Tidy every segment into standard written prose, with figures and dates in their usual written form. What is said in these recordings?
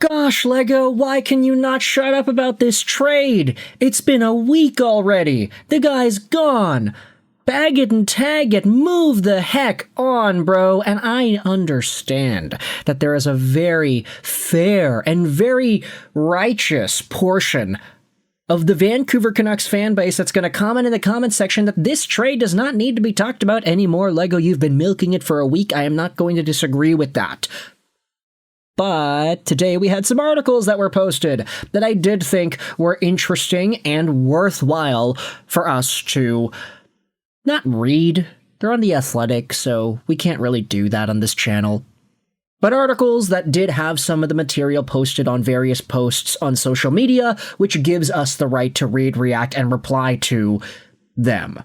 Gosh, Lego, why can you not shut up about this trade? It's been a week already. The guy's gone. Bag it and tag it. Move the heck on, bro. And I understand that there is a very fair and very righteous portion of the Vancouver Canucks fan base that's going to comment in the comment section that this trade does not need to be talked about anymore. Lego, you've been milking it for a week. I am not going to disagree with that. But today we had some articles that were posted that I did think were interesting and worthwhile for us to not read. They're on The Athletic, so we can't really do that on this channel. But articles that did have some of the material posted on various posts on social media, which gives us the right to read, react, and reply to them.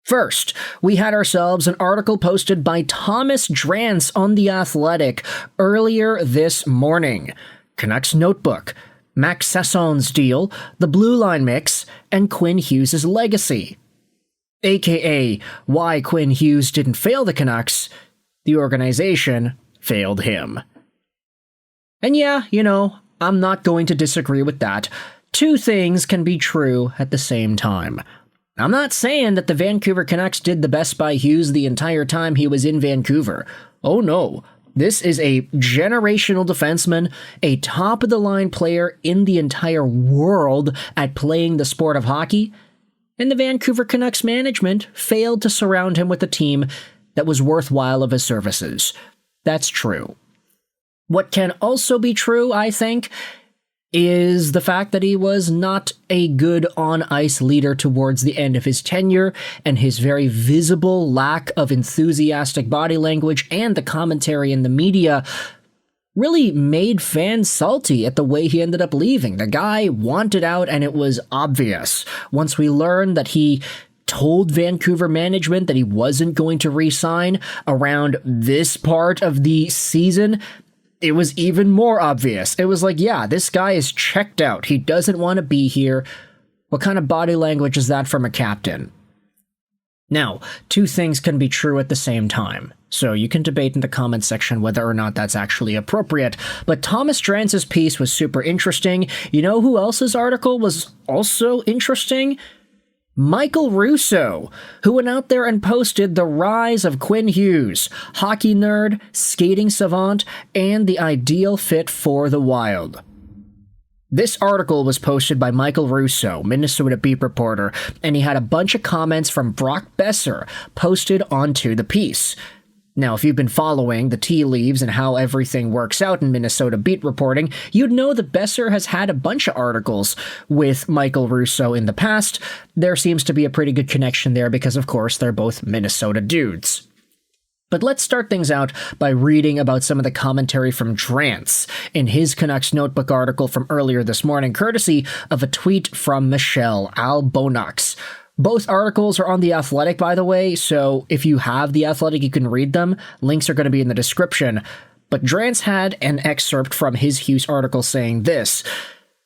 First, we had ourselves an article posted by Thomas Drance on The Athletic earlier this morning. Canucks Notebook, Max Sasson's deal, the Blue Line mix, and Quinn Hughes' legacy. AKA, why Quinn Hughes didn't fail the Canucks, the organization failed him. And yeah, I'm not going to disagree with that. Two things can be true at the same time. I'm not saying that the Vancouver Canucks did the best by Hughes the entire time he was in Vancouver. Oh no, this is a generational defenseman, a top-of-the-line player in the entire world at playing the sport of hockey, and the Vancouver Canucks management failed to surround him with a team that was worthwhile of his services. That's true. What can also be true, I think, is the fact that he was not a good on-ice leader towards the end of his tenure, and his very visible lack of enthusiastic body language and the commentary in the media really made fans salty at the way he ended up leaving. The guy wanted out, and it was obvious. Once we learned that he told Vancouver management that he wasn't going to re-sign around this part of the season, it was even more obvious. It was like, yeah, this guy is checked out. He doesn't want to be here. What kind of body language is that from a captain? Now, two things can be true at the same time, so you can debate in the comment section whether or not that's actually appropriate. But Thomas Drance's piece was super interesting. You know who else's article was also interesting? Michael Russo, who went out there and posted the rise of Quinn Hughes, hockey nerd, skating savant, and the ideal fit for the Wild. This article was posted by Michael Russo, Minnesota beat reporter, and he had a bunch of comments from Brock Boeser posted onto the piece. Now, if you've been following the tea leaves and how everything works out in Minnesota beat reporting, you'd know that Boeser has had a bunch of articles with Michael Russo in the past. There seems to be a pretty good connection there because, of course, they're both Minnesota dudes. But let's start things out by reading about some of the commentary from Drance in his Canucks Notebook article from earlier this morning, courtesy of a tweet from Michelle Albonax. Both articles are on The Athletic, by the way, so if you have The Athletic, you can read them. Links are going to be in the description. But Drance had an excerpt from his Hughes article saying this: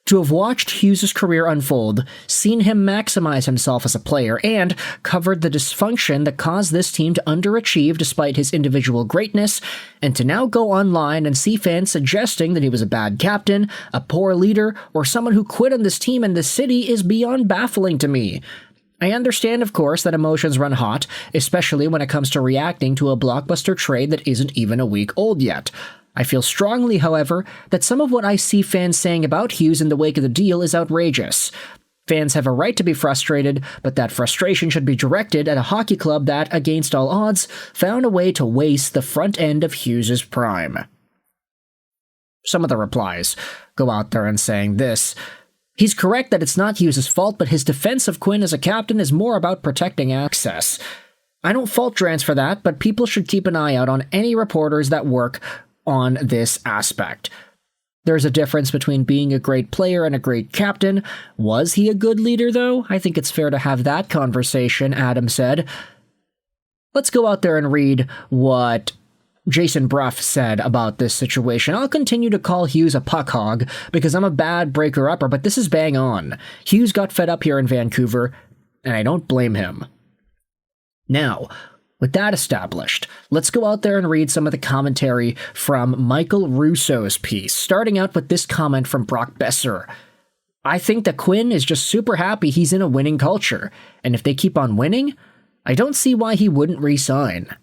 to have watched Hughes' career unfold, seen him maximize himself as a player, and covered the dysfunction that caused this team to underachieve despite his individual greatness, and to now go online and see fans suggesting that he was a bad captain, a poor leader, or someone who quit on this team and this city is beyond baffling to me. I understand, of course, that emotions run hot, especially when it comes to reacting to a blockbuster trade that isn't even a week old yet. I feel strongly, however, that some of what I see fans saying about Hughes in the wake of the deal is outrageous. Fans have a right to be frustrated, but that frustration should be directed at a hockey club that, against all odds, found a way to waste the front end of Hughes' prime. Some of the replies go out there and saying this: he's correct that it's not Hughes' fault, but his defense of Quinn as a captain is more about protecting access. I don't fault Drance for that, but people should keep an eye out on any reporters that work on this aspect. There's a difference between being a great player and a great captain. Was he a good leader, though? I think it's fair to have that conversation, Adam said. Let's go out there and read what Jason Brough said about this situation. I'll continue to call Hughes a puck hog because I'm a bad breaker-upper, but this is bang on. Hughes got fed up here in Vancouver, and I don't blame him. Now, With that established, let's go out there and read some of the commentary from Michael Russo's piece, starting out with this comment from Brock Boeser. I think that Quinn is just super happy he's in a winning culture, and if they keep on winning, I don't see why he wouldn't re-sign.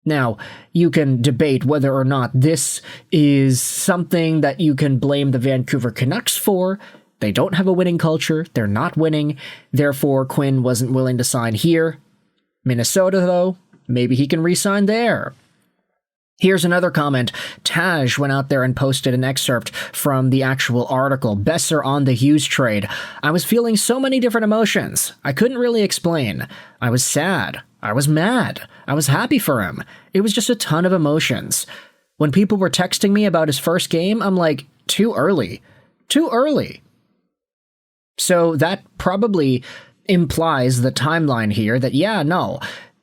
Now, you can debate whether or not this is something that you can blame the Vancouver Canucks for. They don't have a winning culture, they're not winning, therefore Quinn wasn't willing to sign here. Minnesota, though, maybe he can re-sign there. Here's another comment. Taj went out there and posted an excerpt from the actual article, Boeser on the Hughes trade. I was feeling so many different emotions. I couldn't really explain. I was sad. I was mad. I was happy for him. It was just a ton of emotions. When people were texting me about his first game, I'm like, too early. Too early. So that probably implies the timeline here that,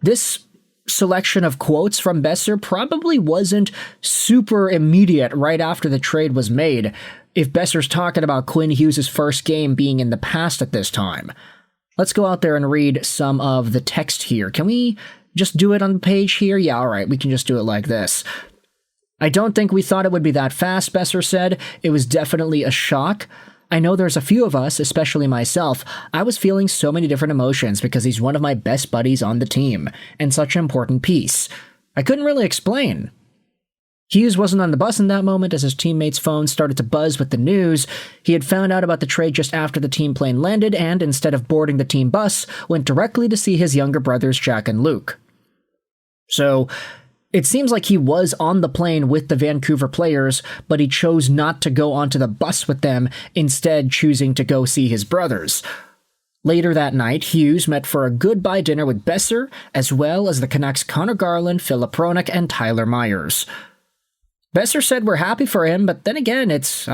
this selection of quotes from Boeser probably wasn't super immediate right after the trade was made, if Boeser's talking about Quinn Hughes' first game being in the past at this time. Let's go out there and read some of the text here. Can we just do it on the page here? Yeah, alright, we can just do it like this. I don't think we thought it would be that fast, Boeser said. It was definitely a shock. I know there's a few of us, especially myself, I was feeling so many different emotions because he's one of my best buddies on the team, and such an important piece. I couldn't really explain. Hughes wasn't on the bus in that moment as his teammates' phones started to buzz with the news. He had found out about the trade just after the team plane landed and, instead of boarding the team bus, went directly to see his younger brothers Jack and Luke. So, it seems like he was on the plane with the Vancouver players, but he chose not to go onto the bus with them, instead choosing to go see his brothers. Later that night, Hughes met for a goodbye dinner with Boeser, as well as the Canucks' Connor Garland, Philip Hronek, and Tyler Myers. Boeser said we're happy for him, but then again, it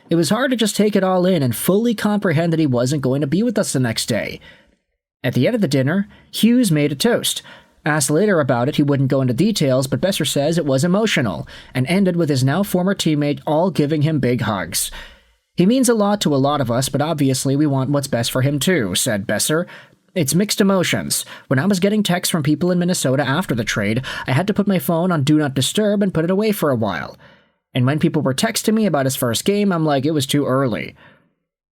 was hard to just take it all in and fully comprehend that he wasn't going to be with us the next day. At the end of the dinner, Hughes made a toast. Asked later about it, he wouldn't go into details, but Boeser says it was emotional, and ended with his now former teammate all giving him big hugs. He means a lot to a lot of us, but obviously we want what's best for him too, said Boeser. It's mixed emotions. When I was getting texts from people in Minnesota after the trade, I had to put my phone on Do Not Disturb and put it away for a while. And when people were texting me about his first game, I'm like, it was too early.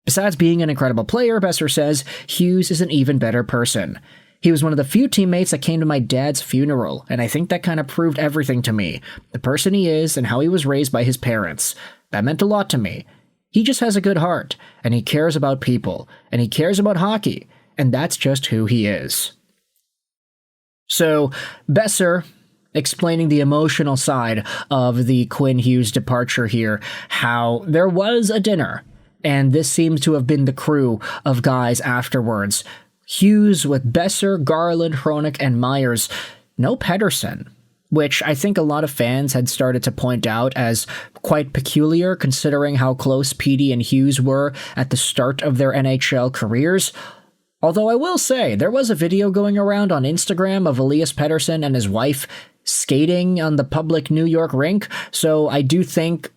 Besides being an incredible player, Boeser says, Hughes is an even better person. He was one of the few teammates that came to my dad's funeral, and I think that kind of proved everything to me. The person he is and how he was raised by his parents. That meant a lot to me. He just has a good heart, and he cares about people, and he cares about hockey, and that's just who he is. So, Boeser, explaining the emotional side of the Quinn Hughes departure here, how there was a dinner, and this seems to have been the crew of guys afterwards. Hughes with Boeser, Garland, Hronek, and Myers. No Pettersson, which I think a lot of fans had started to point out as quite peculiar considering how close Petey and Hughes were at the start of their NHL careers. Although I will say, there was a video going around on Instagram of Elias Pettersson and his wife skating on the public New York rink, so I do think,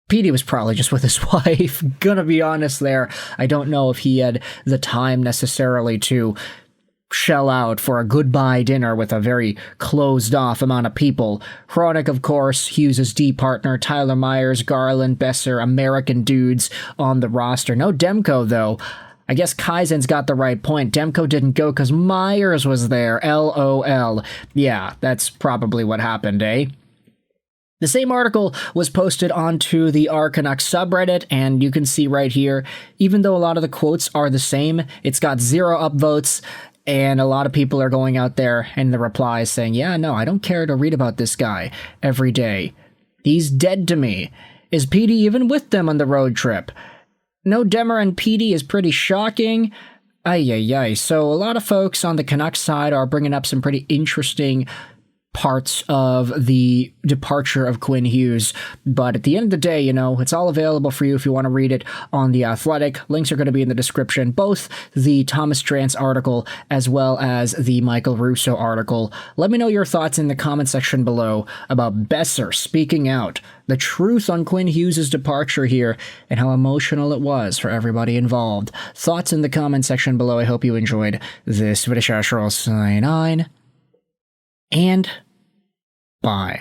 Petey was probably just with his wife. Gonna be honest there. I don't know if he had the time necessarily to shell out for a goodbye dinner with a very closed-off amount of people. Hronek, of course, Hughes' D partner, Tyler Myers, Garland, Boeser, American dudes on the roster. No Demko, though. I guess Kaizen's got the right point. Demko didn't go because Myers was there. LOL. Yeah, that's probably what happened, eh? The same article was posted onto the Canucks subreddit, and you can see right here, even though a lot of the quotes are the same, it's got 0 upvotes, and a lot of people are going out there in the replies saying, yeah, no, I don't care to read about this guy every day. He's dead to me. Is Petey even with them on the road trip? No Demmer and Petey is pretty shocking. Ay. So a lot of folks on the Canucks side are bringing up some pretty interesting parts of the departure of Quinn Hughes. But at the end of the day, you know, it's all available for you if you want to read it on The Athletic. Links are going to be in the description, both the Thomas Drance article as well as the Michael Russo article. Let me know your thoughts in the comment section below about Boeser speaking out, the truth on Quinn Hughes' departure here, and how emotional it was for everybody involved. Thoughts in the comment section below. I hope you enjoyed this video. Sign on. And bye.